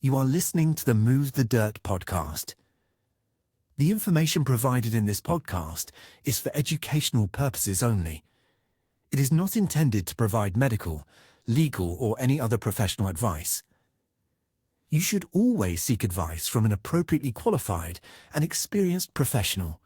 You are listening to the Move the Dirt podcast. The information provided in this podcast is for educational purposes only. It is not intended to provide medical, legal, or any other professional advice. You should always seek advice from an appropriately qualified and experienced professional.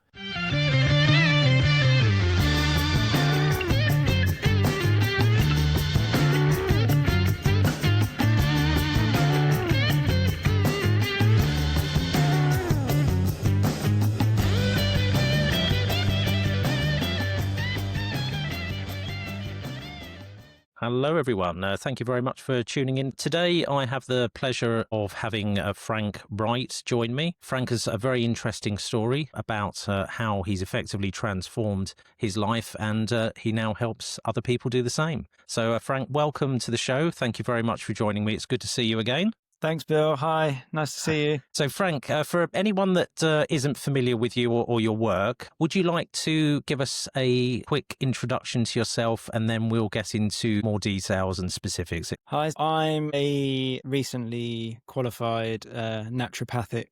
Hello everyone, thank you very much for tuning in. Today I have the pleasure of having Frank Wright join me. Frank has a very interesting story about how he's effectively transformed his life, and he now helps other people do the same. So Frank, welcome to the show. Thank you very much for joining me. It's good to see you again. Thanks, Bill. Hi, nice to see you. So Frank, for anyone that isn't familiar with you or your work, would you like to give us a quick introduction to yourself, and then we'll get into more details and specifics? Hi, I'm a recently qualified naturopathic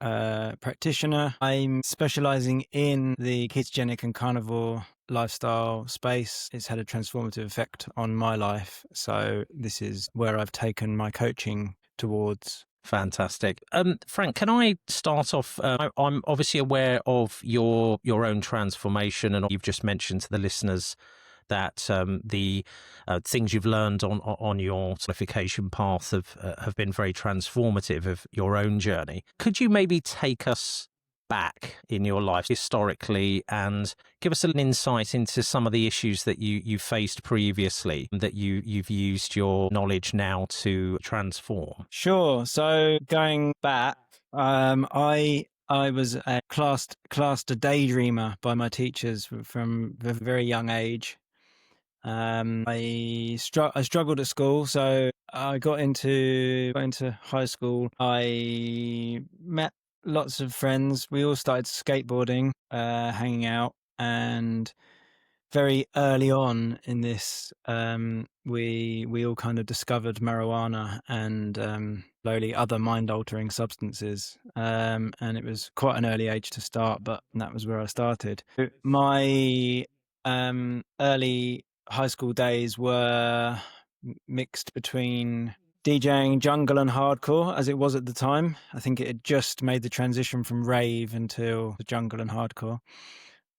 practitioner. I'm specialising in the ketogenic and carnivore lifestyle space. It's had a transformative effect on my life. So this is where I've taken my coaching towards. Fantastic. Frank, can I start off? I'm obviously aware of your own transformation, and you've just mentioned to the listeners that the things you've learned on your certification path have been very transformative of your own journey. Could you maybe take us back in your life historically and give us an insight into some of the issues that you faced previously that you've used your knowledge now to transform? Sure. So going back, I was classed a daydreamer by my teachers from a very young age. I struggled at school, so I got into high school. I met lots of friends. We all started skateboarding, hanging out, and very early on in this, we all kind of discovered marijuana and slowly other mind-altering substances. And it was quite an early age to start, but that was where I started. My early high school days were mixed between DJing jungle and hardcore, as it was at the time. I think it had just made the transition from rave until the jungle and hardcore.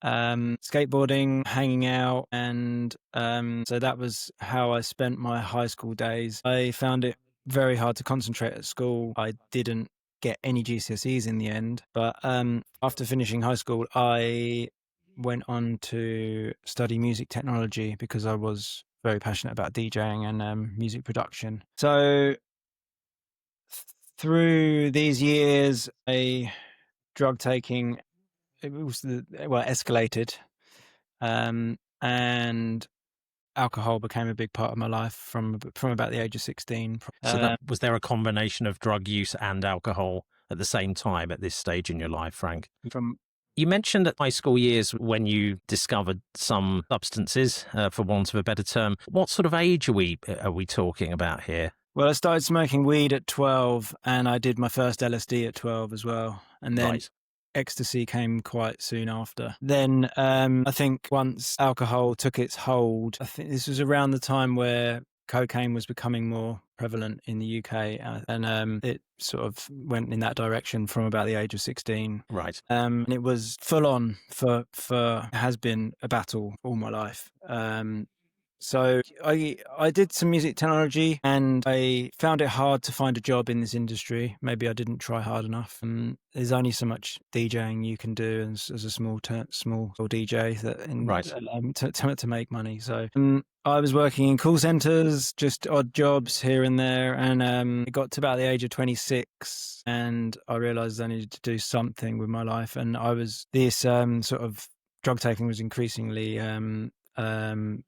Skateboarding, hanging out, and so that was how I spent my high school days. I found it very hard to concentrate at school. I didn't get any GCSEs in the end, but after finishing high school, I went on to study music technology because I was very passionate about DJing and music production. So through these years, drug taking, escalated, and alcohol became a big part of my life from about the age of 16. So was there a combination of drug use and alcohol at the same time at this stage in your life, Frank? You mentioned at high school years when you discovered some substances, for want of a better term. What sort of age are we talking about here? Well, I started smoking weed at 12, and I did my first LSD at 12 as well. And then ecstasy came quite soon after. Then I think once alcohol took its hold, I think this was around the time where cocaine was becoming more prevalent in the UK, and it sort of went in that direction from about the age of 16. Right. And it was full on has been a battle all my life. So I did some music technology, and I found it hard to find a job in this industry. Maybe I didn't try hard enough. And there's only so much DJing you can do as a small DJ to make money. So I was working in call centers, just odd jobs here and there, and it got to about the age of 26, and I realized I needed to do something with my life. And this sort of drug taking was increasingly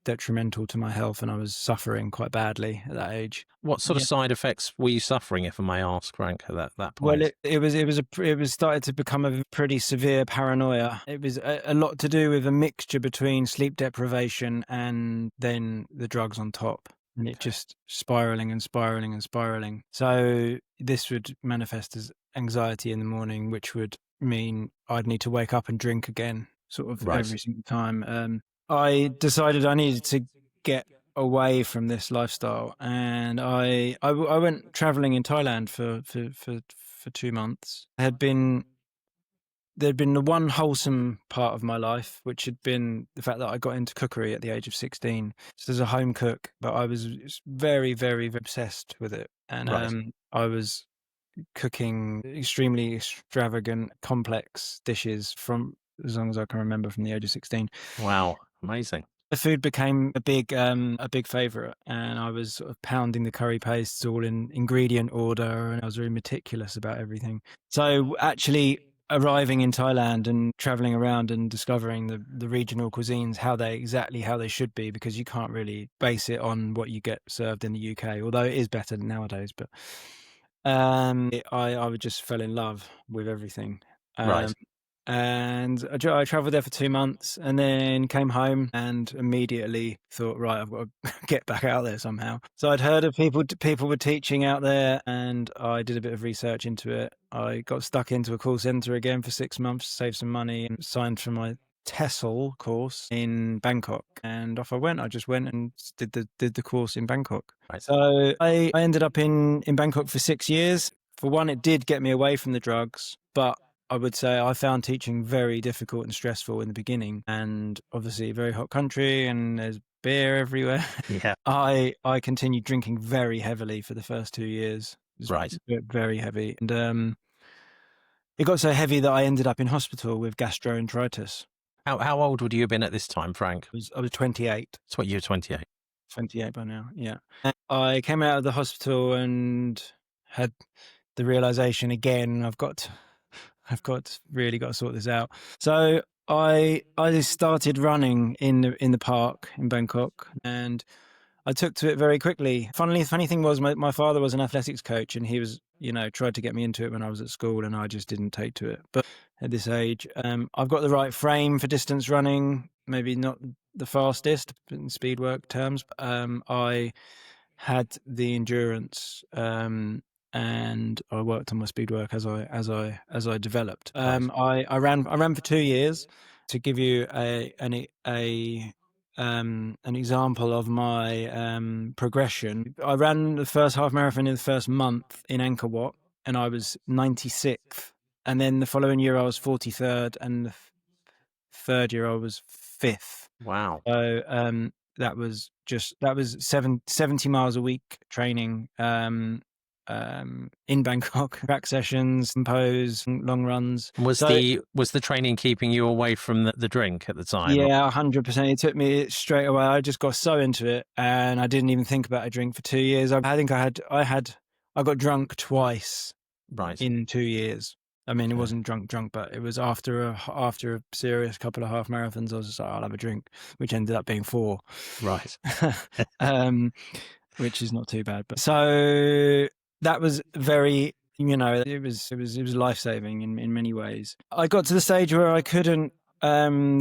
detrimental to my health, and I was suffering quite badly at that age. What sort of side effects were you suffering, if I may ask, Frank, at that point? Well, it was started to become a pretty severe paranoia. It was a lot to do with a mixture between sleep deprivation and then the drugs on top. and it just spiraling and spiraling and spiraling. So this would manifest as anxiety in the morning, which would mean I'd need to wake up and drink again, sort of Right. every single time. I decided I needed to get away from this lifestyle, and I went traveling in Thailand for 2 months. There'd been the one wholesome part of my life, which had been the fact that I got into cookery at the age of 16. So as a home cook, but I was very, very, very obsessed with it. And Right. I was cooking extremely extravagant, complex dishes from as long as I can remember from the age of 16. Wow. Amazing. The food became a big favorite, and I was sort of pounding the curry pastes all in ingredient order, and I was very meticulous about everything. So actually arriving in Thailand and traveling around and discovering the regional cuisines, how they should be, because you can't really base it on what you get served in the UK, although it is better nowadays. But I would just fell in love with everything. Right. And I traveled there for 2 months, and then came home and immediately thought, right, I've got to get back out there somehow. So I'd heard of people were teaching out there, and I did a bit of research into it. I got stuck into a call center again for 6 months, saved some money, and signed for my TESOL course in Bangkok, and off I went. I just went and did the course in Bangkok. Right. So I ended up in Bangkok for 6 years. For one, it did get me away from the drugs, but I would say I found teaching very difficult and stressful in the beginning, and obviously a very hot country and there's beer everywhere. Yeah. I continued drinking very heavily for the first 2 years. It was Right. very heavy, and it got so heavy that I ended up in hospital with gastroenteritis. How old would you have been at this time, Frank? I was 28. It's what, you're 28. 28 by now, yeah. And I came out of the hospital and had the realization again, really got to sort this out. So I started running in the park in Bangkok, and I took to it very quickly. Funny thing was, my father was an athletics coach, and he was, tried to get me into it when I was at school, and I just didn't take to it. But at this age, I've got the right frame for distance running, maybe not the fastest in speed work terms. But, I had the endurance, and I worked on my speed work as I developed. Right. I ran for 2 years. To give you an example of my progression, I ran the first half marathon in the first month in Angkor Wat, and I was 96th. And then the following year I was 43rd, and the third year I was 5th. Wow. So that was 70 miles a week training in Bangkok, track sessions, pose, long runs. Was the training keeping you away from the drink at the time? Yeah, 100%. It took me straight away. I just got so into it, and I didn't even think about a drink for 2 years. I think I got drunk twice Right. in 2 years. I mean, it Okay. wasn't drunk, but it was after a serious couple of half marathons. I was just like, I'll have a drink, which ended up being 4. Right. Which is not too bad. But so that was very, it was life-saving in many ways. I got to the stage where I couldn't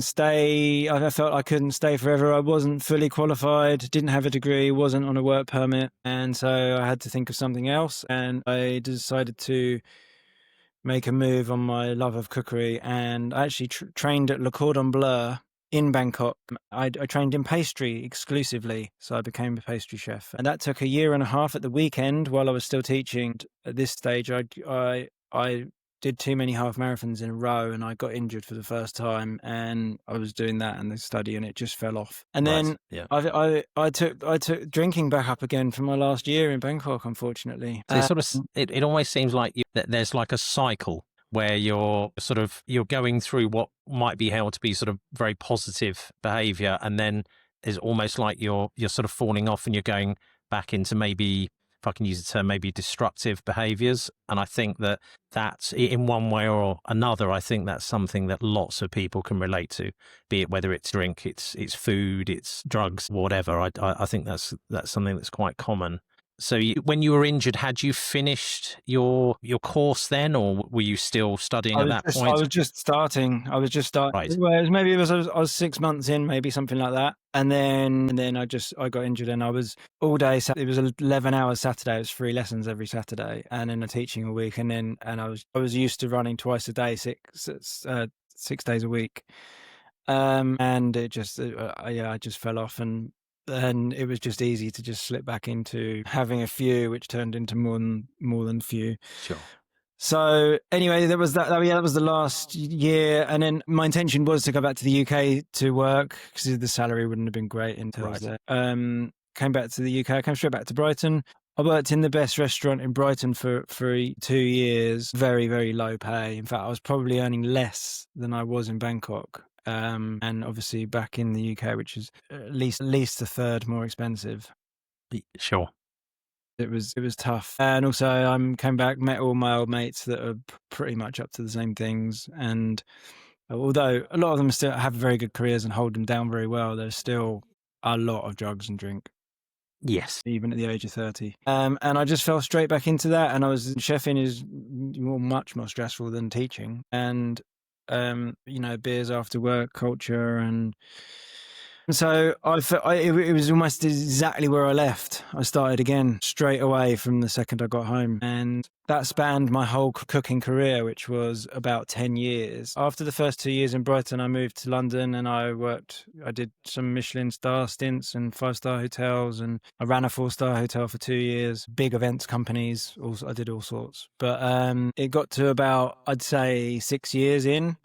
stay. I felt I couldn't stay forever. I wasn't fully qualified, didn't have a degree, wasn't on a work permit, and so I had to think of something else. And I decided to make a move on my love of cookery, and I actually trained at Le Cordon Bleu in Bangkok. I trained in pastry exclusively, so I became a pastry chef, and that took 1.5 years at the weekend while I was still teaching. At this stage, I did too many half marathons in a row, and I got injured for the first time, and I was doing that and the study, and it just fell off. And then yeah. I took drinking back up again for my last year in Bangkok, unfortunately. So it almost seems like that there's like a cycle where you're going through what might be held to be sort of very positive behavior, and then it's almost like you're sort of falling off and you're going back into, maybe, if I can use the term, maybe destructive behaviors. And I think that in one way or another, I think that's something that lots of people can relate to, be it whether it's drink, it's food, it's drugs, whatever. I think that's something that's quite common. So when you were injured, had you finished your course then, or were you still studying at that I point? was just starting. Right. Well, I was 6 months in, maybe something like that. And then I got injured, and I was all day. It was 11 hours Saturday. It was 3 lessons every Saturday, and then a teaching a week. And I was used to running twice a day, 6 days a week. And it just, I just fell off, and it was just easy to just slip back into having a few, which turned into more than few. Sure. So anyway, there was that. Yeah, that was the last year, and then my intention was to go back to the UK to work because the salary wouldn't have been great until I was there. Came back to the UK. I came straight back to Brighton. I worked in the best restaurant in Brighton for 2 years. Very, very low pay. In fact, I was probably earning less than I was in Bangkok. And obviously back in the UK, which is at least a third more expensive. Sure. It was tough. And also I came back, met all my old mates that are pretty much up to the same things. And although a lot of them still have very good careers and hold them down very well, there's still a lot of drugs and drink. Yes. Even at the age of 30. And I just fell straight back into that. And chefing is much more stressful than teaching. And, beers after work culture. And so it was almost exactly where I left. I started again straight away from the second I got home. And that spanned my whole cooking career, which was about 10 years. After the first 2 years in Brighton, I moved to London and I did some Michelin star stints and 5-star hotels, and I ran a 4-star hotel for 2 years, big events companies. Also, I did all sorts. But it got to about, I'd say, 6 years in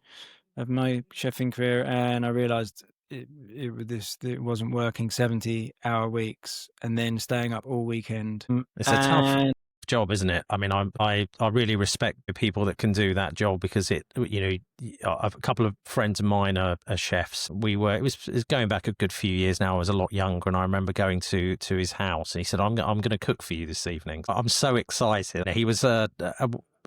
of my chefing career, and I realized it wasn't working 70-hour weeks and then staying up all weekend. It's a tough job, isn't it? I mean, I really respect the people that can do that job, because a couple of friends of mine are chefs. It was going back a good few years now. I was a lot younger, and I remember going to his house, and he said, I'm going to cook for you this evening. I'm so excited. He was a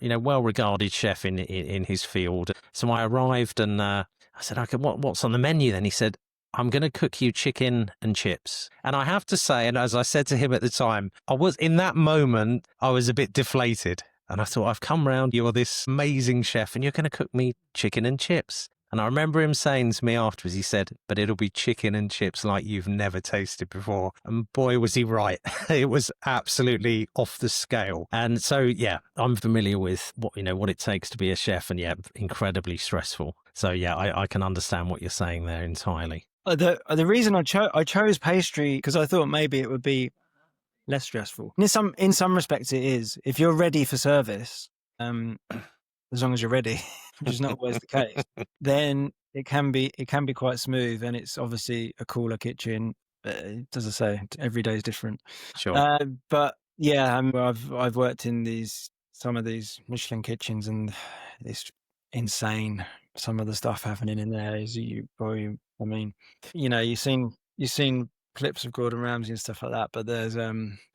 well-regarded chef in his field. So I arrived and I said, okay, what's on the menu then? He said, I'm going to cook you chicken and chips. And I have to say, and as I said to him at the time, in that moment, I was a bit deflated. And I thought, I've come round, you're this amazing chef, and you're going to cook me chicken and chips. And I remember him saying to me afterwards, he said, but it'll be chicken and chips like you've never tasted before. And boy, was he right. It was absolutely off the scale. And so, yeah, I'm familiar with what it takes to be a chef, and yeah, incredibly stressful. So yeah, I can understand what you're saying there entirely. The reason I chose pastry, because I thought maybe it would be less stressful. In some respects it is. If you're ready for service, as long as you're ready, which is not always the case, then it can be quite smooth, and it's obviously a cooler kitchen. As I say, every day is different. Sure. But yeah, I've worked in some of these Michelin kitchens, and it's insane. Some of the stuff happening in there is you've seen clips of Gordon Ramsay and stuff like that, but there's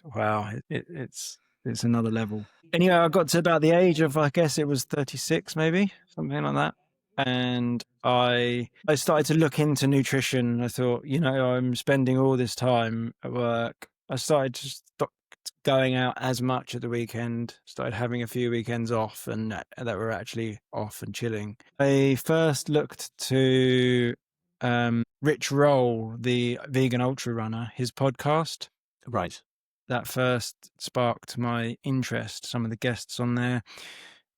wow, it's another level. Anyway, I got to about the age of, I guess it was 36, maybe something like that, and I started to look into nutrition. I thought, I'm spending all this time at work. I started to stop going out as much at the weekend, started having a few weekends off, and that were actually off and chilling. I first looked to Rich Roll, the vegan ultra runner, his podcast. Right. That first sparked my interest. Some of the guests on there.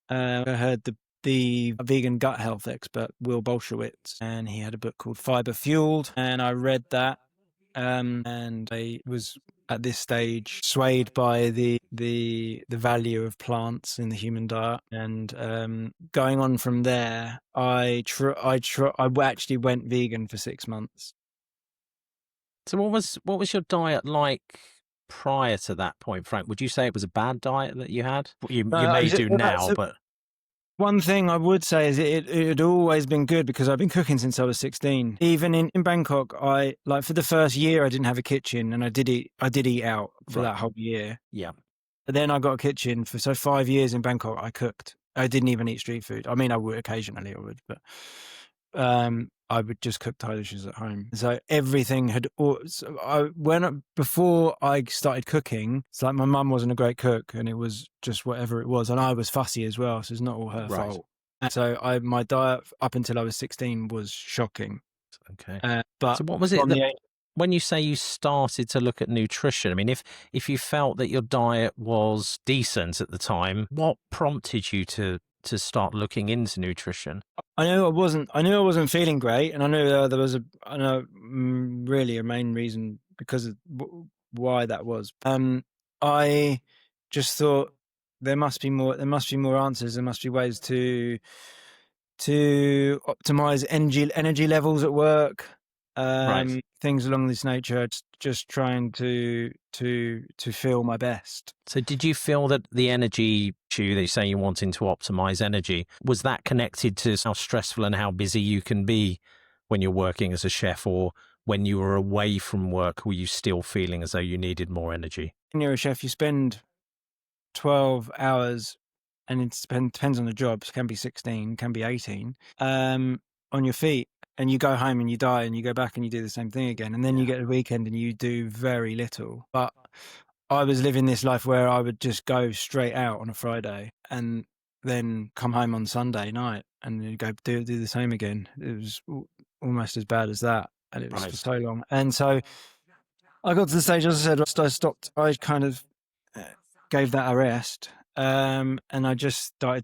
I heard the vegan gut health expert, Will Bolshewitz, and he had a book called Fiber Fueled, and I read that. And I was at this stage swayed by the value of plants in the human diet, and going on from there, I actually went vegan for 6 months. So what was your diet like prior to that point, Frank? Would you say it was a bad diet that you had? You may do now, but one thing I would say is it had always been good, because I've been cooking since I was 16. Even in Bangkok, for the first year I didn't have a kitchen, and I did eat out for that whole year. Yeah. But then I got a kitchen so 5 years in Bangkok I cooked. I didn't even eat street food. I mean, I would occasionally, but I would just cook Thai dishes at home. So everything had. Before I started cooking, it's like my mum wasn't a great cook, and it was just whatever it was, and I was fussy as well, so it's not all her fault. And so my diet up until I was 16 was shocking. Okay. But so what was it when you say you started to look at nutrition? I mean, if you felt that your diet was decent at the time, what prompted you to start looking into nutrition? I knew I wasn't feeling great, and I knew there was really a main reason because of why that was. I just thought there must be more answers. There must be ways to optimize energy levels at work. Right. Things along this nature, just trying to feel my best. So did you feel that the energy issue that you say you wanting to optimize energy, was that connected to how stressful and how busy you can be when you're working as a chef, or when you were away from work, were you still feeling as though you needed more energy? When you're a chef, you spend 12 hours, and it depends on the job. It can be 16, can be 18, on your feet. And you go home and you die, and you go back and you do the same thing again. And then you get the weekend and you do very little. But I was living this life where I would just go straight out on a Friday and then come home on Sunday night and you go do the same again. It was almost as bad as that. And it was for so long. And so I got to the stage, as I said, I stopped. I kind of gave that a rest. And I just started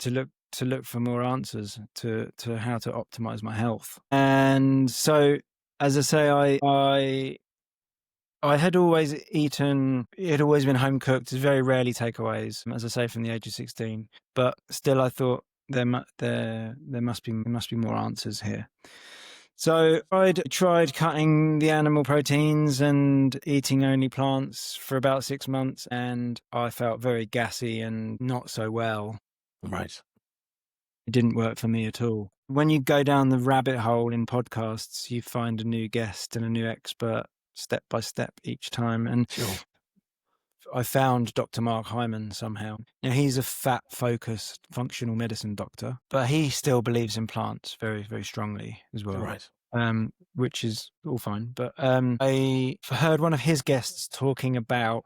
to look for more answers to how to optimize my health. And so, as I say, I had always eaten, it had always been home cooked. It's very rarely takeaways, as I say, from the age of 16. But still, I thought there must be more answers here. So I'd tried cutting the animal proteins and eating only plants for about 6 months, and I felt very gassy and not so well. Right. It didn't work for me at all. When you go down the rabbit hole in podcasts, you find a new guest and a new expert step by step each time. And I found Dr. Mark Hyman somehow. Now, he's a fat-focused functional medicine doctor, but he still believes in plants very, very strongly as well. Right. Which is all fine. But I heard one of his guests talking about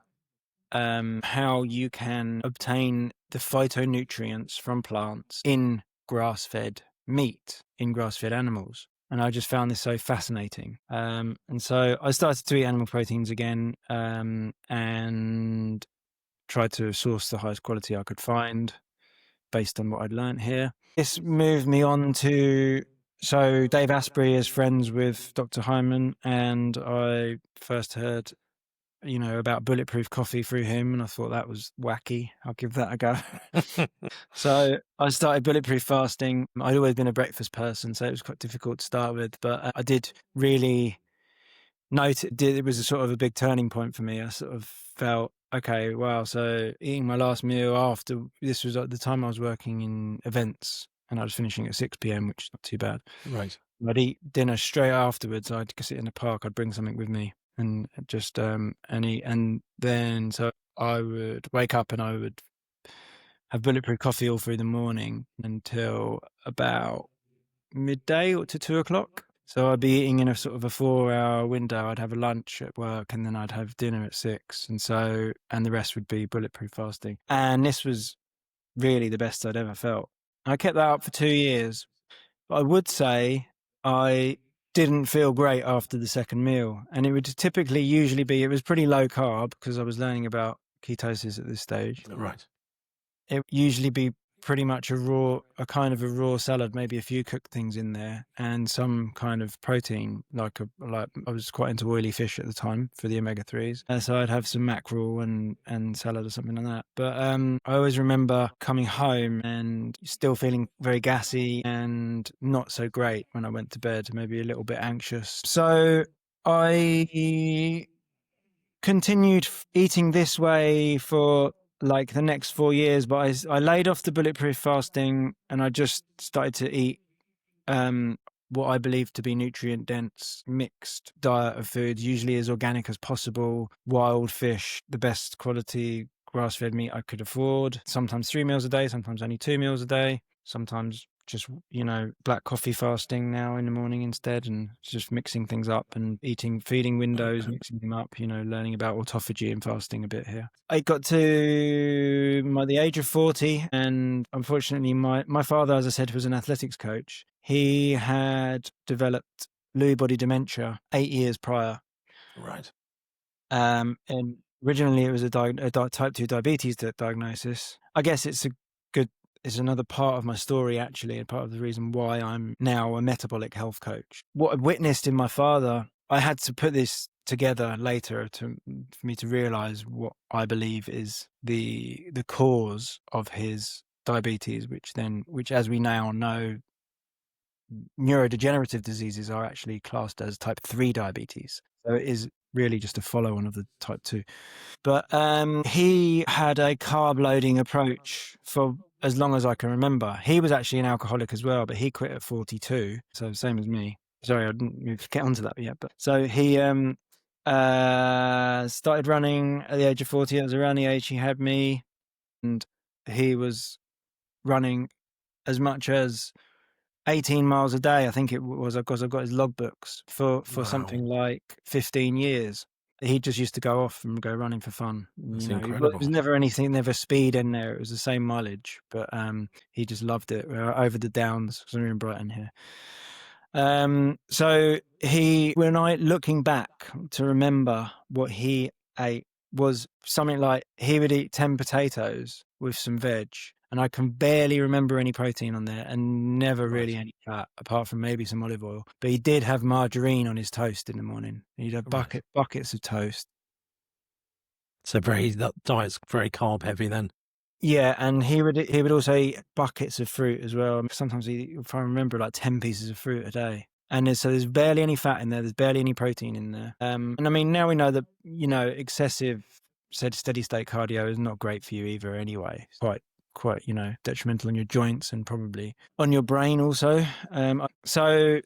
how you can obtain the phytonutrients from plants in grass-fed meat, in grass-fed animals. And I just found this so fascinating. And so I started to eat animal proteins again, and tried to source the highest quality I could find based on what I'd learned here. This moved me on to, so Dave Asprey is friends with Dr. Hyman, and I first heard about bulletproof coffee through him, and I thought that was wacky. I'll give that a go. So I started bulletproof fasting. I'd always been a breakfast person, so it was quite difficult to start with, but I did really note it was a sort of a big turning point for me. I sort of felt, okay, wow, so eating my last meal after, this was at the time I was working in events, and I was finishing at 6 p.m, which is not too bad. Right. I'd eat dinner straight afterwards. I'd go sit in the park, I'd bring something with me and just and eat. And then so I would wake up and I would have bulletproof coffee all through the morning until about midday or to 2 o'clock. So I'd be eating in a sort of a 4-hour window. I'd have a lunch at work and then I'd have dinner at 6. And the rest would be bulletproof fasting. And this was really the best I'd ever felt. I kept that up for 2 years. But I would say I didn't feel great after the second meal. And it would usually be, it was pretty low carb because I was learning about ketosis at this stage. Right. It would usually be pretty much a kind of a raw salad, maybe a few cooked things in there, and some kind of protein, like I was quite into oily fish at the time for the omega-3s. So I'd have some mackerel and salad or something like that. But I always remember coming home and still feeling very gassy and not so great when I went to bed, maybe a little bit anxious. So I continued eating this way for like the next 4 years, but I laid off the bulletproof fasting and I just started to eat what I believe to be nutrient dense mixed diet of foods, usually as organic as possible, wild fish, the best quality grass-fed meat I could afford, sometimes 3 meals a day, sometimes only 2 meals a day, sometimes just, black coffee fasting now in the morning instead, and just mixing things up and feeding windows, mixing them up, learning about autophagy and fasting a bit here. I got to the age of 40, and unfortunately my father, as I said, was an athletics coach. He had developed Lewy body dementia 8 years prior. Right. And originally it was a type 2 diabetes diagnosis. I guess it's another part of my story, actually, and part of the reason why I'm now a metabolic health coach. What I witnessed in my father, I had to put this together later for me to realize what I believe is the cause of his diabetes, which as we now know, neurodegenerative diseases are actually classed as type 3 diabetes. So it is really just a follow-on of the type 2. But he had a carb loading approach for as long as I can remember. He was actually an alcoholic as well, but he quit at 42, so same as me. Sorry, I didn't get onto that yet. But so he started running at the age of 40. That was around the age he had me, and he was running as much as 18 miles a day, I think it was, because I've got his logbooks for Wow. something like 15 years. He just used to go off and go running for fun. That's It was never speed in there. It was the same mileage, but he just loved it. Over the downs, because we're in Brighton here. So when I looking back to remember what he ate, was something like he would eat 10 potatoes with some veg, and I can barely remember any protein on there, and never really any fat, apart from maybe some olive oil. But he did have margarine on his toast in the morning. He'd have buckets of toast. So that diet's very carb heavy then. Yeah, and he would also eat buckets of fruit as well. Sometimes if I remember, like 10 pieces of fruit a day. And there's barely any fat in there. There's barely any protein in there. And I mean, now we know that, excessive steady state cardio is not great for you either anyway. It's quite, detrimental on your joints and probably on your brain also. So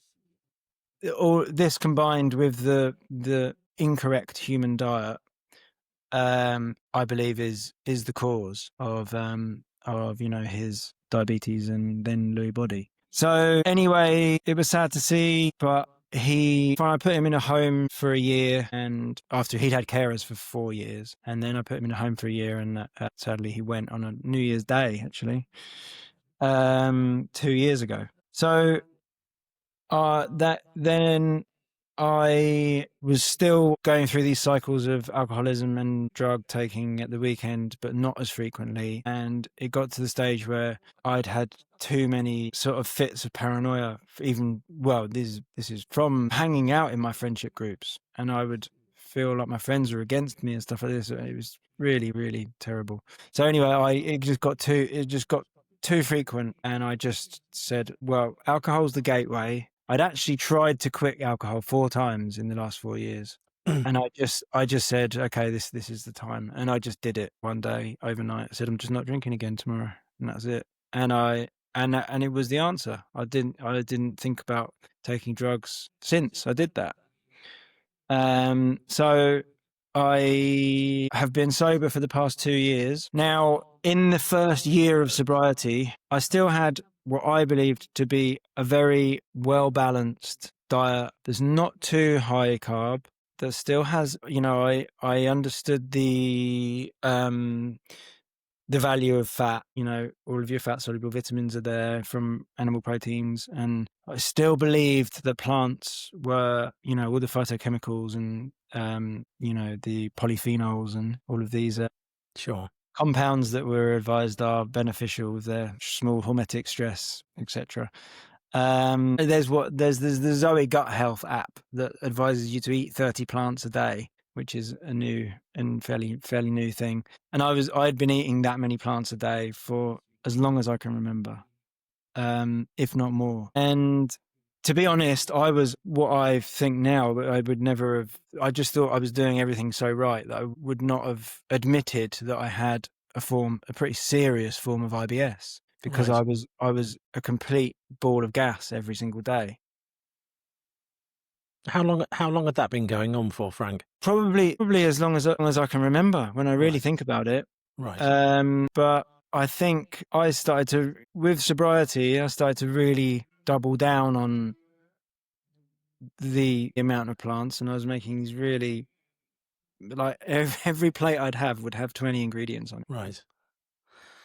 all this combined with the incorrect human diet, I believe is the cause of his diabetes and then Lewy body. So anyway, it was sad to see, but I put him in a home for a year, and after he'd had carers for 4 years, and then I put him in a home for a year, and sadly he went on a New Year's Day, actually, 2 years ago. So then I was still going through these cycles of alcoholism and drug taking at the weekend, but not as frequently. And it got to the stage where I'd had too many sort of fits of paranoia. This is from hanging out in my friendship groups, and I would feel like my friends were against me and stuff like this. It was really, really terrible. So anyway, it just got too frequent, and I just said, well, alcohol's the gateway. I'd actually tried to quit alcohol 4 times in the last 4 years. And I just said, okay, this is the time. And I just did it one day overnight. I said, I'm just not drinking again tomorrow. And that's it. And it was the answer. I didn't think about taking drugs since I did that. So I have been sober for the past 2 years. Now, in the first year of sobriety, I still had what I believed to be a very well-balanced diet. There's not too high carb. That still has, I understood the value of fat. All of your fat-soluble vitamins are there from animal proteins. And I still believed that plants were, all the phytochemicals and, the polyphenols and all of these Sure. compounds that were advised are beneficial with their small hormetic stress, etc. There's the Zoe Gut Health app that advises you to eat 30 plants a day, which is a new and fairly new thing. And I'd been eating that many plants a day for as long as I can remember, if not more. And to be honest, I was what I think now, but I would never have. I just thought I was doing everything so right that I would not have admitted that I had a pretty serious form of IBS, because Right. I was a complete ball of gas every single day. How long had that been going on for, Frank? Probably as long as I can remember, when I really think about it. Right. But I think with sobriety, I started to really double down on the amount of plants, and I was making these really, like, every plate I'd have would have 20 ingredients on it. Right.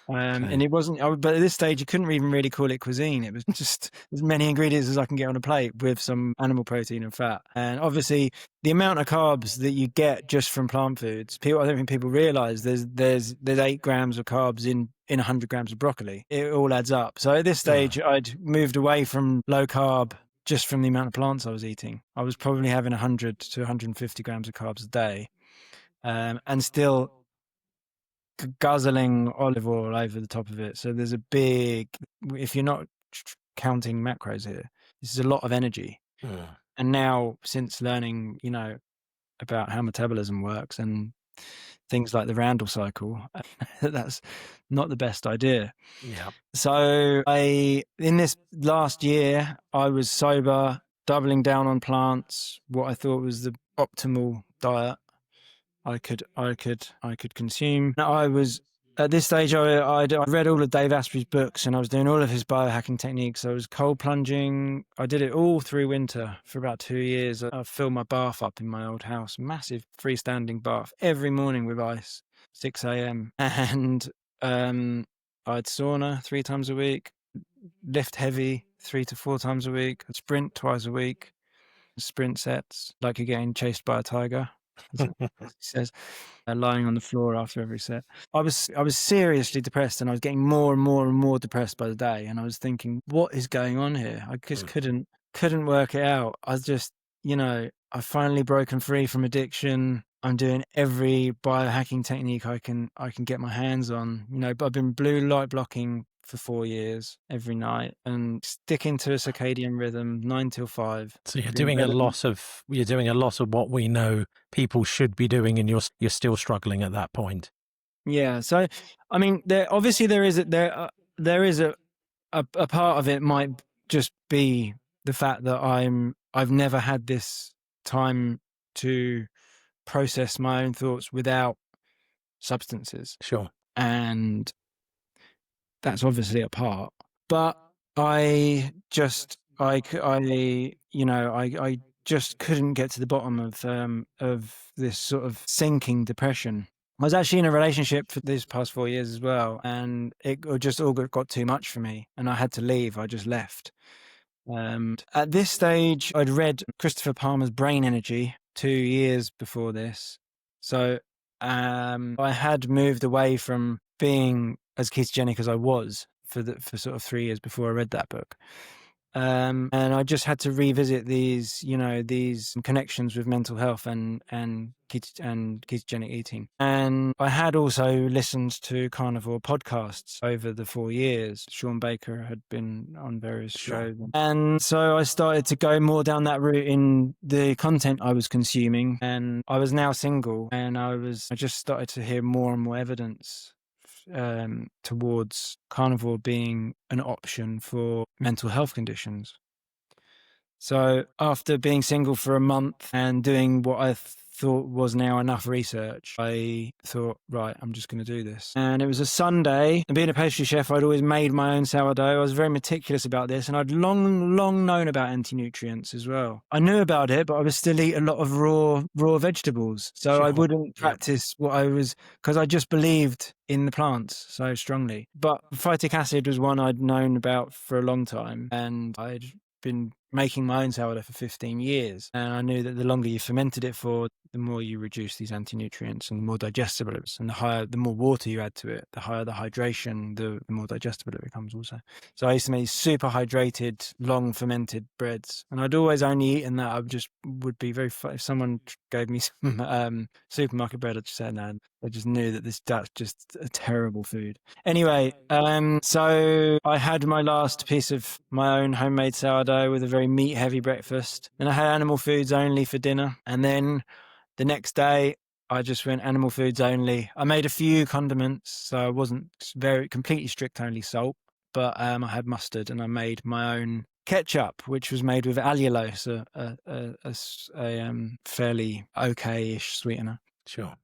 And it wasn't, but at this stage, you couldn't even really call it cuisine. It was just as many ingredients as I can get on a plate with some animal protein and fat. And obviously, the amount of carbs that you get just from plant foods, I don't think people realize there's 8 grams of carbs in 100 grams of broccoli. It all adds up. So at this stage, I'd moved away from low carb just from the amount of plants I was eating. I was probably having 100 to 150 grams of carbs a day, and still guzzling olive oil over the top of it. So there's a big, if you're not counting macros here, this is a lot of energy. And now, since learning, about how metabolism works and things like the Randall cycle, that's not the best idea. Yeah. So in this last year, I was sober, doubling down on plants, what I thought was the optimal diet I could consume. I was at this stage. I read all of Dave Asprey's books, and I was doing all of his biohacking techniques. I was cold plunging. I did it all through winter for about 2 years. I filled my bath up in my old house, massive freestanding bath, every morning with ice, 6 a.m. And I'd sauna 3 times a week, lift heavy 3 to 4 times a week, I'd sprint twice a week, sprint sets like you're getting chased by a tiger. As he says, lying on the floor after every set. I was seriously depressed, and I was getting more and more and more depressed by the day. And I was thinking, what is going on here? I just couldn't work it out. I was just, I've finally broken free from addiction. I'm doing every biohacking technique I can get my hands on. I've been blue light blocking for 4 years every night and sticking to a circadian rhythm, 9 till 5. So you're doing a lot of what we know people should be doing, and you're still struggling at that point. Yeah. So, I mean, there is a part of it might just be the fact that I've never had this time to process my own thoughts without substances. Sure. And that's obviously a part, but I just couldn't get to the bottom of this sort of sinking depression. I was actually in a relationship for these past 4 years as well, and it just all got too much for me, and I had to leave. I just left. At this stage, I'd read Christopher Palmer's Brain Energy 2 years before this, so I had moved away from being as ketogenic as I was for sort of 3 years before I read that book. And I just had to revisit these connections with mental health and ketogenic eating. And I had also listened to carnivore podcasts over the 4 years. Sean Baker had been on various shows. And so I started to go more down that route in the content I was consuming. And I was now single, and I just started to hear more and more evidence towards carnivore being an option for mental health conditions. So after being single for a month and doing what I thought was now enough research, I thought, right, I'm just going to do this. And it was a Sunday, and being a pastry chef, I'd always made my own sourdough. I was very meticulous about this, and I'd long known about anti-nutrients as well. I knew about it, but I would still eat a lot of raw vegetables. So I wouldn't practice what I was, because I just believed in the plants so strongly. But phytic acid was one I'd known about for a long time, and I'd been making my own sourdough for 15 years. And I knew that the longer you fermented it for, the more you reduce these anti-nutrients and the more digestible it is. And the more water you add to it, the higher the hydration, the more digestible it becomes also. So I used to make super hydrated, long fermented breads. And I'd always only eaten that. Would be very if someone gave me some supermarket bread, I'd just say no. I just knew that that's just a terrible food. Anyway, so I had my last piece of my own homemade sourdough with a very meat-heavy breakfast. And I had animal foods only for dinner. And then the next day, I just went animal foods only. I made a few condiments, so I wasn't very completely strict, only salt. But I had mustard, and I made my own ketchup, which was made with allulose, a fairly okay-ish sweetener. Sure.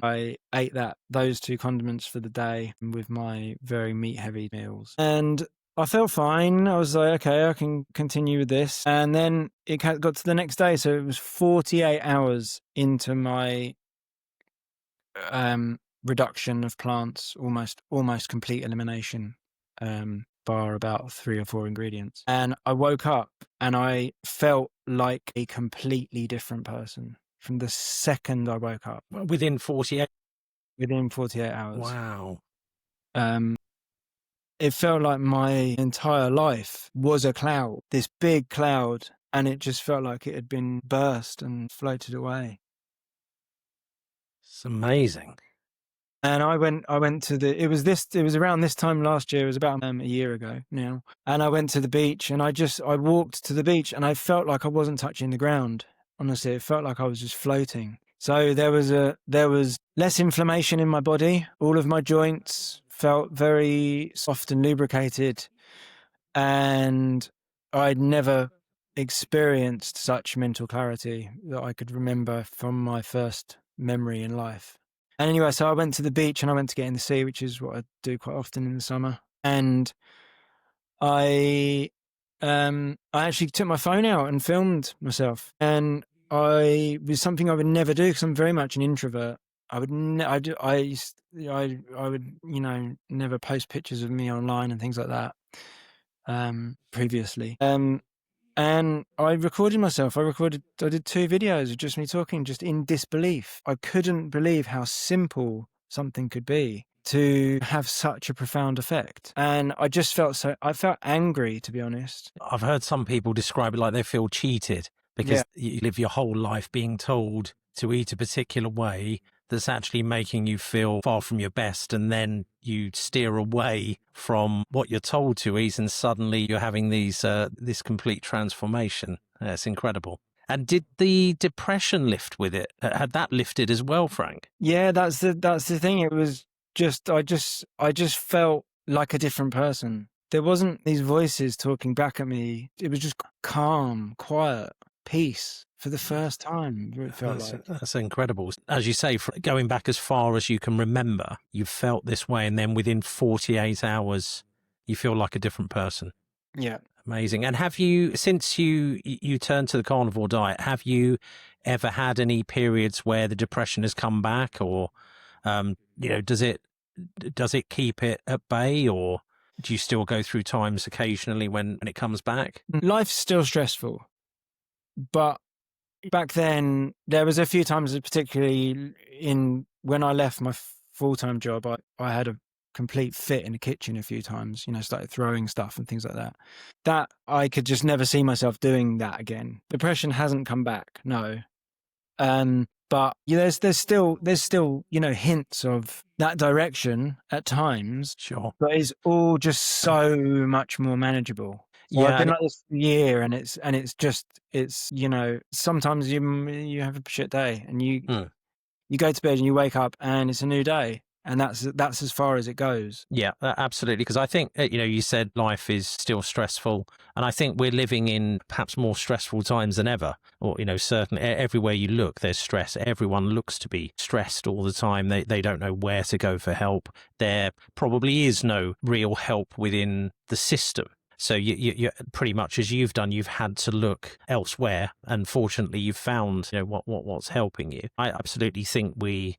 I ate those 2 condiments for the day with my very meat-heavy meals. And I felt fine. I was like, okay, I can continue with this. And then it got to the next day. So it was 48 hours into my reduction of plants, almost complete elimination, bar about 3 or 4 ingredients. And I woke up and I felt like a completely different person from the second I woke up. Within 48? Within 48 hours. Wow. It felt like my entire life was a cloud, this big cloud, and it just felt like it had been burst and floated away. It's amazing. And I went to it was around this time last year, it was about a year ago now. And I went to the beach and I walked to the beach and I felt like I wasn't touching the ground. Honestly, it felt like I was just floating. So there was less inflammation in my body. All of my joints felt very soft and lubricated. And I'd never experienced such mental clarity that I could remember from my first memory in life. And anyway, so I went to the beach and I went to get in the sea, which is what I do quite often in the summer. And I actually took my phone out and filmed myself. And it was something I would never do because I'm very much an introvert. I would never post pictures of me online and things like that previously. And I recorded myself. I did 2 videos of just me talking, just in disbelief. I couldn't believe how simple something could be to have such a profound effect. And I just I felt angry, to be honest. I've heard some people describe it like they feel cheated because you live your whole life being told to eat a particular way that's actually making you feel far from your best, and then you steer away from what you're told to eat, and suddenly you're having this complete transformation. It's incredible. And did the depression lift with it? Had that lifted as well, Frank? Yeah, that's the thing. It was just I just felt like a different person. There wasn't these voices talking back at me. It was just calm, quiet, peace. For the first time, it felt that's incredible. As you say, going back as far as you can remember, you felt this way, and then within 48 hours, you feel like a different person. Yeah. Amazing. And have you, since you turned to the carnivore diet, have you ever had any periods where the depression has come back, or does it keep it at bay, or do you still go through times occasionally when it comes back? Life's still stressful, but back then, there was a few times, particularly when I left my full-time job, I had a complete fit in the kitchen a few times, started throwing stuff and things like that. That I could just never see myself doing that again. Depression hasn't come back, no. But there's still hints of that direction at times. Sure. But it's all just so much more manageable. So I've been like this for a year, and it's sometimes you have a shit day and you go to bed and you wake up and it's a new day, and that's as far as it goes. Yeah, absolutely. Because I think you said life is still stressful, and I think we're living in perhaps more stressful times than ever. Or certainly everywhere you look, there's stress. Everyone looks to be stressed all the time. They don't know where to go for help. There probably is no real help within the system. So you pretty much, as you've done, you've had to look elsewhere, and fortunately you've found what's helping you. I absolutely think we're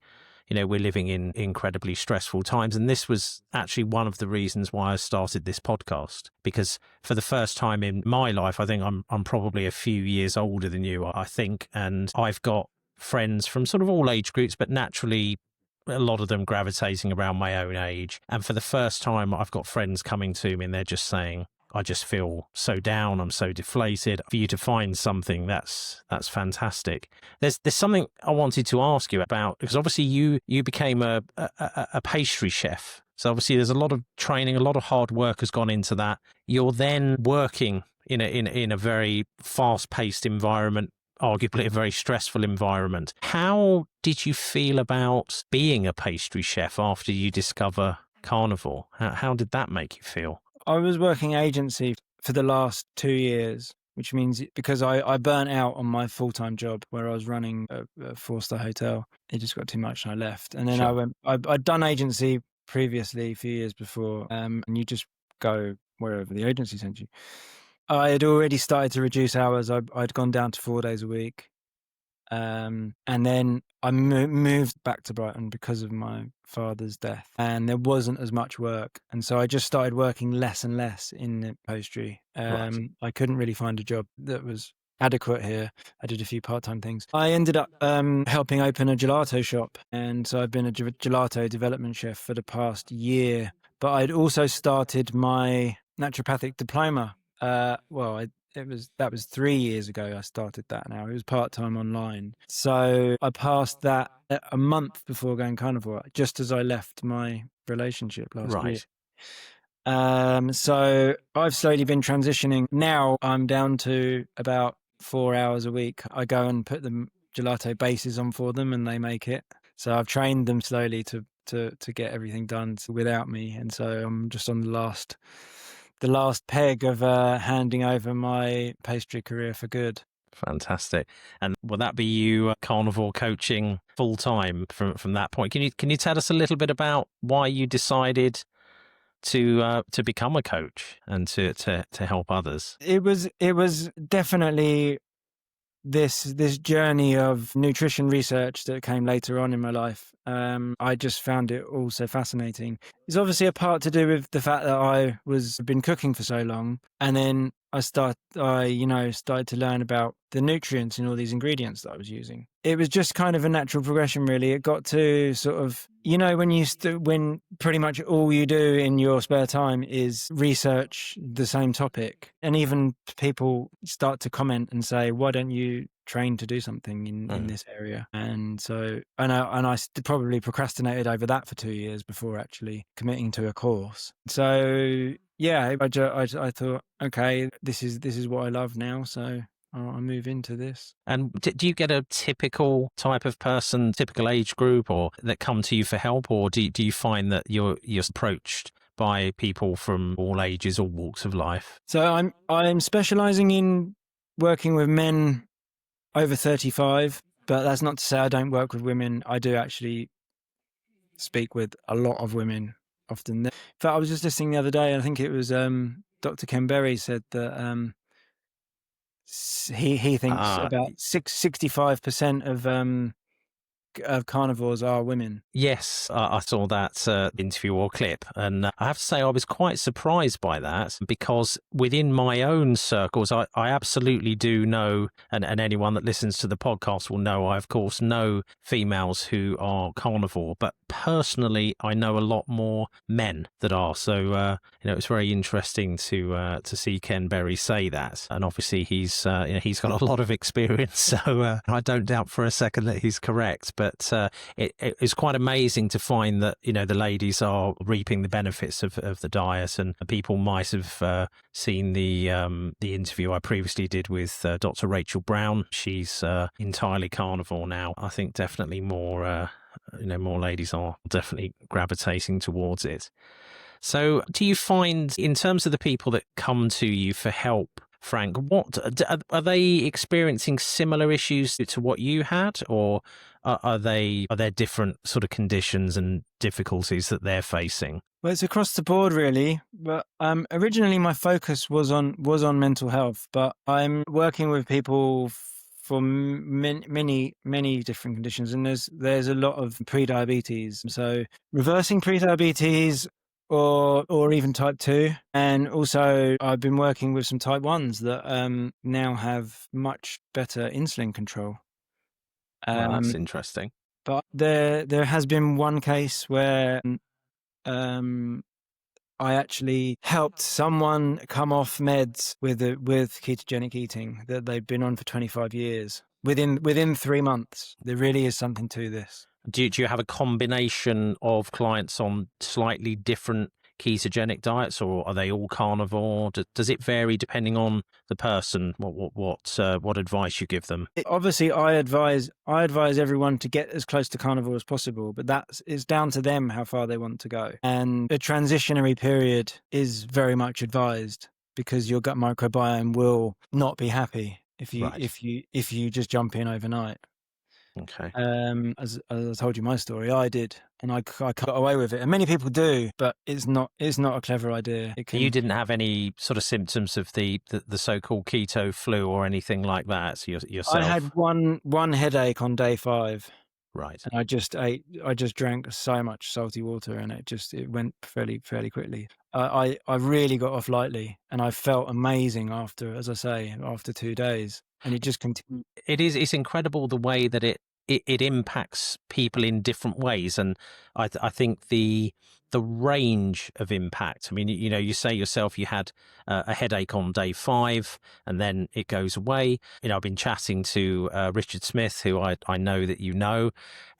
living in incredibly stressful times, and this was actually one of the reasons why I started this podcast, because for the first time in my life, I think I'm probably a few years older than you, I think, and I've got friends from sort of all age groups, but naturally a lot of them gravitating around my own age. And for the first time, I've got friends coming to me and they're just saying, I just feel so down, I'm so deflated. For you to find something, that's fantastic. There's something I wanted to ask you about, because obviously you became a pastry chef. So obviously there's a lot of training, a lot of hard work has gone into that. You're then working in a very fast-paced environment, arguably a very stressful environment. How did you feel about being a pastry chef after you discover carnivore? How did that make you feel? I was working agency for the last 2 years which means because I burnt out on my full-time job where I was running a four-star hotel, it just got too much and I left. And then Sure. I'd done agency previously a few years before, and you just go wherever the agency sends you. I had already started to reduce hours. I'd gone down to 4 days a week. And then I moved back to Brighton because of my father's death, and there wasn't as much work. And so I just started working less and less in the pastry. Right. I couldn't really find a job that was adequate here. I did a few part-time things. I ended up helping open a gelato shop. And so I've been a gelato development chef for the past year. But I'd also started my naturopathic diploma. That was 3 years ago. I started that now. It was part-time online. So I passed that a month before going carnivore, just as I left my relationship last year. So I've slowly been transitioning. Now I'm down to about 4 hours a week. I go and put the gelato bases on for them and they make it. So I've trained them slowly to get everything done without me. And so I'm just on the last peg of handing over my pastry career for good. Fantastic. And will that be you carnivore coaching full time from that point? Can you tell us a little bit about why you decided to become a coach and to help others? It was definitely this journey of nutrition research that came later on in my life. I just found it all so fascinating. It's obviously a part to do with the fact that I been cooking for so long, and then I started to learn about the nutrients in all these ingredients that I was using. It was just kind of a natural progression, really. It got to sort of, when pretty much all you do in your spare time is research the same topic, and even people start to comment and say, "Why don't you train to do something in this area?" And so, I probably procrastinated over that for 2 years before actually committing to a course. So yeah, I thought, okay, this is what I love now, so I'll move into this. And do you get a typical type of person, typical age group, or that come to you for help, or do you find that you're approached by people from all ages, all walks of life? So I'm specialising in working with men over 35, but that's not to say I don't work with women. I do actually speak with a lot of women often. In fact, I was just listening the other day, and I think it was Dr. Ken Berry said that he thinks about 65% of carnivores are women. Yes, I saw that interview or clip, and I have to say I was quite surprised by that, because within my own circles, I absolutely do know, and anyone that listens to the podcast will know, I of course know females who are carnivore, but personally I know a lot more men that are. So it's very interesting to see Ken Berry say that, and obviously he's got a lot of experience, so I don't doubt for a second that he's correct. But it's quite amazing to find that the ladies are reaping the benefits of the diet, and people might have seen the interview I previously did with Dr. Rachel Brown. She's entirely carnivore now. I think definitely more ladies are definitely gravitating towards it. So do you find, in terms of the people that come to you for help, Frank, what are they experiencing similar issues to what you had, or are there different sort of conditions and difficulties that they're facing? Well, it's across the board, really. But originally, my focus was on mental health. But I'm working with people for many different conditions, and there's a lot of pre-diabetes. So reversing pre-diabetes, or even type 2. And also I've been working with some type 1s that now have much better insulin control. Well, that's interesting. But there has been one case where I actually helped someone come off meds with ketogenic eating that they've been on for 25 years within 3 months. There really is something to this. Do you have a combination of clients on slightly different ketogenic diets, or are they all carnivore? Does it vary depending on the person? What advice you give them? Obviously, I advise everyone to get as close to carnivore as possible, but it's down to them how far they want to go. And a transitionary period is very much advised. because your gut microbiome will not be happy if Right. you just jump in overnight. Okay. As I told you my story, I did, and I got away with it, and many people do, but it's not a clever idea. You didn't have any sort of symptoms of the so-called keto flu or anything like that yourself? I had one headache on day 5. Right. And I just drank so much salty water, and it went fairly quickly. I really got off lightly, and I felt amazing after, as I say, after 2 days, and it just continued. It's incredible the way that it impacts people in different ways, and I think the range of impact. I mean, you say yourself you had a headache on day 5, and then it goes away. I've been chatting to Richard Smith, who I know that you know,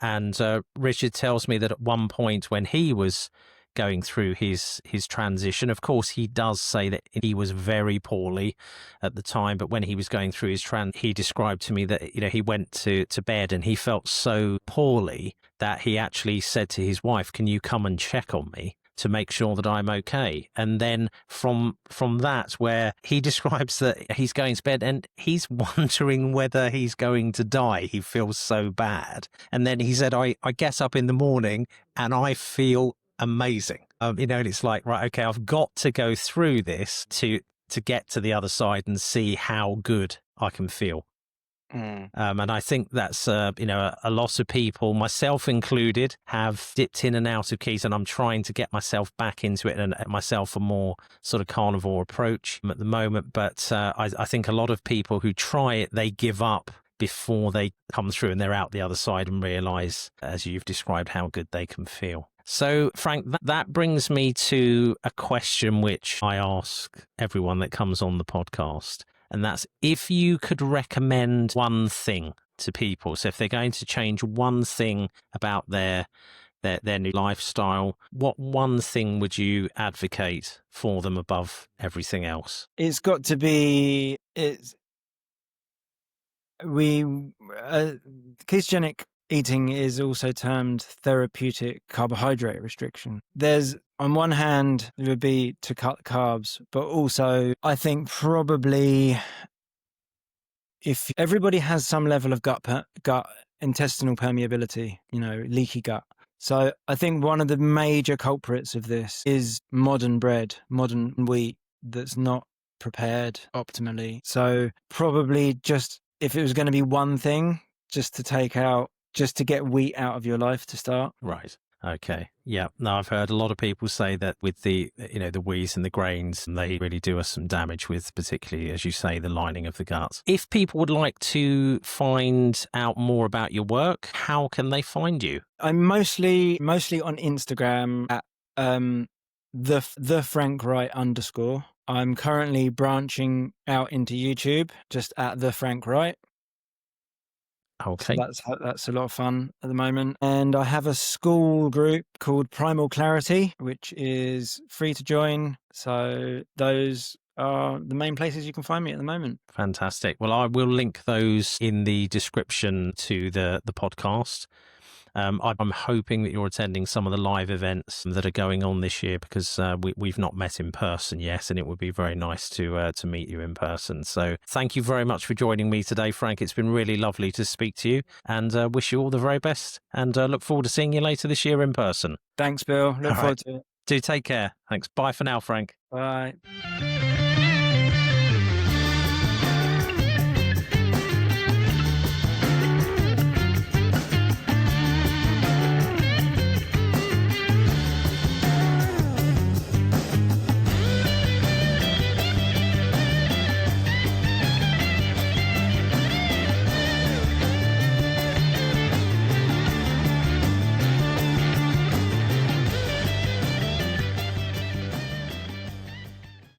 and Richard tells me that at one point when he was going through his transition, of course he does say that he was very poorly at the time, but when he was going through his he described to me that he went to bed and he felt so poorly that he actually said to his wife, "Can you come and check on me to make sure that I'm okay?" And then from that, where he describes that he's going to bed and he's wondering whether he's going to die, he feels so bad, and then he said, I get up in the morning and I feel amazing. And it's like, right, okay, I've got to go through this to get to the other side and see how good I can feel. And I think that's, a lot of people, myself included, have dipped in and out of keto, and I'm trying to get myself back into it and myself a more sort of carnivore approach at the moment. But I think a lot of people who try it, they give up before they come through and they're out the other side and realize, as you've described, how good they can feel. So, Frank, that brings me to a question which I ask everyone that comes on the podcast. And that's, if you could recommend one thing to people, so if they're going to change one thing about their new lifestyle, what one thing would you advocate for them above everything else? It's got to be ketogenic eating is also termed therapeutic carbohydrate restriction. There's, on one hand, it would be to cut carbs, but also I think probably if everybody has some level of gut intestinal permeability, leaky gut. So I think one of the major culprits of this is modern bread, modern wheat that's not prepared optimally. So probably just, if it was going to be one thing, just to get wheat out of your life to start. Right. Okay. Yeah. No, I've heard a lot of people say that with the wheats and the grains, they really do us some damage with, particularly, as you say, the lining of the gut. If people would like to find out more about your work, how can they find you? I'm mostly on Instagram at the Frank Wright _. I'm currently branching out into YouTube, just at the Frank Wright. Okay. So that's a lot of fun at the moment. And I have a school group called Primal Clarity, which is free to join. So those are the main places you can find me at the moment. Fantastic. Well, I will link those in the description to the podcast. I'm hoping that you're attending some of the live events that are going on this year, because we've not met in person yet, and it would be very nice to meet you in person. So thank you very much for joining me today, Frank. It's been really lovely to speak to you, and wish you all the very best, and look forward to seeing you later this year in person. Thanks, Bill. Look forward to it. Do take care. Thanks. Bye for now, Frank. Bye.